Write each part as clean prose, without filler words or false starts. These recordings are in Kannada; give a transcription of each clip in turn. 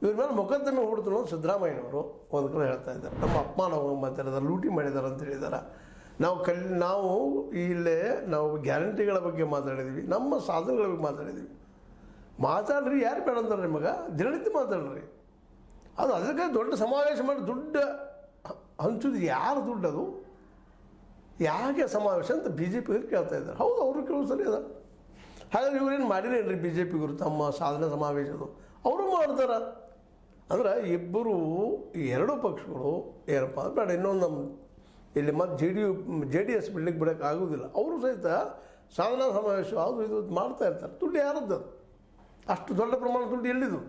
ಇವ್ರ ಮೇಲೆ ಮೊಕದ್ದಮೆ ಹೂಡ್ತು ಸಿದ್ದರಾಮಯ್ಯನವರು ಒಂದು ಕಡೆ ಹೇಳ್ತಾ ಇದ್ದಾರೆ. ನಮ್ಮ ಅಪ್ಪಮಾನ ಮಾತಾಡಿದಾರೆ, ಲೂಟಿ ಮಾಡಿದ್ದಾರೆ ಅಂತ ಹೇಳಿದ್ದಾರೆ. ನಾವು ಇಲ್ಲೇ ನಾವು ಗ್ಯಾರಂಟಿಗಳ ಬಗ್ಗೆ ಮಾತಾಡಿದ್ದೀವಿ, ನಮ್ಮ ಸಾಧನೆಗಳ ಬಗ್ಗೆ ಮಾತಾಡಿದ್ದೀವಿ. ಮಾತಾಡ್ರಿ, ಯಾರು ಬೇಡ ಅಂತಾರೆ ನಿಮಗೆ? ದಿನನಿತ್ಯ ಮಾತಾಡ್ರಿ. ಅದಕ್ಕೆ ದೊಡ್ಡ ಸಮಾವೇಶ ಮಾಡಿ ದುಡ್ಡು ಹಂಚೋದು ಯಾರು ದುಡ್ಡು? ಅದು ಯಾಕೆ ಸಮಾವೇಶ ಅಂತ ಬಿ ಜೆ ಪಿಗರು ಕೇಳ್ತಾ ಇದ್ದಾರೆ. ಹೌದು, ಅವರು ಕೇಳೋದು ಸರಿ ಅದ. ಹಾಗಾದ್ರೆ ಇವ್ರೇನು ಮಾಡಿರೇನ್ರಿ ಬಿ ಜೆ ಪಿಗರು ತಮ್ಮ ಸಾಧನೆ ಸಮಾವೇಶದು? ಅವರು ಮಾಡ್ತಾರೆ. ಅಂದ್ರೆ ಇಬ್ಬರು ಎರಡೂ ಪಕ್ಷಗಳು ಏನಪ್ಪ ಬೇಡ, ಇನ್ನೊಂದು ನಮ್ಮ ಇಲ್ಲಿ ಮತ್ತು ಜೆ ಡಿ ಎಸ್ ಬಿಡ್ಲಿಕ್ಕೆ ಬಿಡೋಕ್ಕೆ ಆಗೋದಿಲ್ಲ. ಅವರು ಸಹಿತ ಸಾಧನಾ ಸಮಾವೇಶ ಅದು ಇದು ಮಾಡ್ತಾ ಇರ್ತಾರೆ. ದುಡ್ಡು ಯಾರದ್ದು? ಅಷ್ಟು ದೊಡ್ಡ ಪ್ರಮಾಣ ದುಡ್ಡು ಎಲ್ಲಿದು?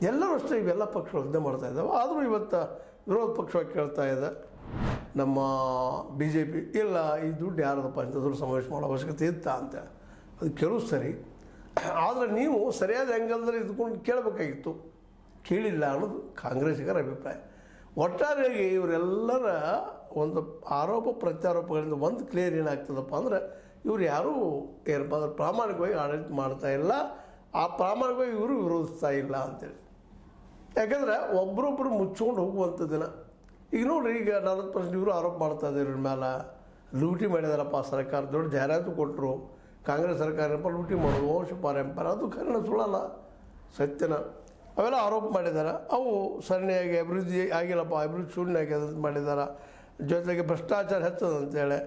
ಎಲ್ಲರೂ ಅಷ್ಟೇ ಇವೆಲ್ಲ ಪಕ್ಷಗಳು ಯುದ್ಧ ಮಾಡ್ತಾ ಇದ್ದಾವೆ. ಆದರೂ ಇವತ್ತು ವಿರೋಧ ಪಕ್ಷವಾಗಿ ಕೇಳ್ತಾ ಇದೆ ನಮ್ಮ ಬಿ ಜೆ ಪಿ, ಇಲ್ಲ ಈ ದುಡ್ಡು ಯಾರದಪ್ಪ ಇಂಥ ದುಡ್ಡು ಸಮಾವೇಶ ಮಾಡೋ ಅವಶ್ಯಕತೆ ಇತ್ತಾ ಅಂತ. ಅದು ಕೇಳೋದು ಸರಿ, ಆದರೆ ನೀವು ಸರಿಯಾದ ಆ್ಯಂಗಲ್ದಲ್ಲಿ ಇದ್ಕೊಂಡು ಕೇಳಬೇಕಾಗಿತ್ತು. ಕೇಳಿಲ್ಲ ಅನ್ನೋದು ಕಾಂಗ್ರೆಸ್ಸಿಗರ ಅಭಿಪ್ರಾಯ. ಒಟ್ಟಾರೆಯಾಗಿ ಇವರೆಲ್ಲರ ಒಂದು ಆರೋಪ ಪ್ರತ್ಯಾರೋಪಗಳಿಂದ ಒಂದು ಕ್ಲಿಯರ್ ಏನಾಗ್ತದಪ್ಪ ಅಂದರೆ ಇವ್ರು ಯಾರೂ ಏನಪ್ಪ ಅಂದ್ರೆ ಪ್ರಾಮಾಣಿಕವಾಗಿ ಆಡಳಿತ ಮಾಡ್ತಾ ಇಲ್ಲ, ಆ ಪ್ರಾಮಾಣಿಕವಾಗಿ ಇವರು ವಿರೋಧಿಸ್ತಾ ಇಲ್ಲ ಅಂತೇಳಿ. ಯಾಕಂದರೆ ಒಬ್ಬರೊಬ್ಬರು ಮುಚ್ಕೊಂಡು ಹೋಗುವಂಥ ದಿನ. ಈಗ ನೋಡಿರಿ, ಈಗ 40% ಇವರು ಆರೋಪ ಮಾಡ್ತಾ ಇದ್ದಾರೆ ಇವ್ರ ಮೇಲೆ, ಲೂಟಿ ಮಾಡಿದಾರಪ್ಪ ಸರ್ಕಾರ, ದೊಡ್ಡ ಜಾಹೀರಾತು ಕೊಟ್ಟರು, ಕಾಂಗ್ರೆಸ್ ಸರ್ಕಾರ ಏನಪ್ಪ ಲೂಟಿ ಮಾಡೋದು, ವಂಶ ಪಾರಂಪರ, ಅದು ಕಾರಣ ಸುಳ್ಳಲ್ಲ, ಸತ್ಯನ. ಅವೆಲ್ಲ ಆರೋಪ ಮಾಡಿದ್ದಾರೆ. ಅವು ಸರಣಿಯಾಗಿ ಅಭಿವೃದ್ಧಿ ಆಗಿಲ್ಲಪ್ಪ, ಅಭಿವೃದ್ಧಿ ಶೂನ್ಯ ಆಗ್ಯದ ಅಂತ ಮಾಡಿದ್ದಾರೆ. ಜೊತೆಗೆ ಭ್ರಷ್ಟಾಚಾರ ಹೆಚ್ಚದಂತೇಳಿ